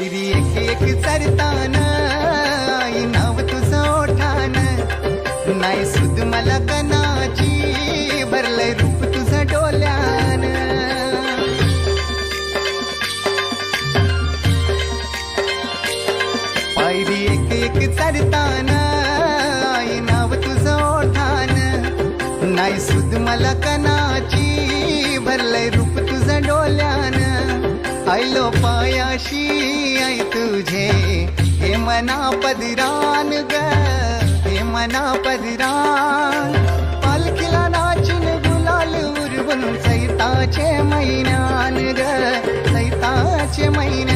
पायरी एक एक चरताना आई नाव तुझं ओठान, नाही सुद मला कनाची भरलंय रूप तुझं डोल्यान. पायरी एक एक चरताना आई नाव तुझं ओठान, नाही सुद मला कनाची भरलंय रूप तुझं डोल्यान. आयलो पायाशी आई तुझे हे मना पदरान ग, हे मना पदरान. पालखीला नाचिन गुलाल उरवून सैताचे महिन्यान ग, सैताचे महिन्यान.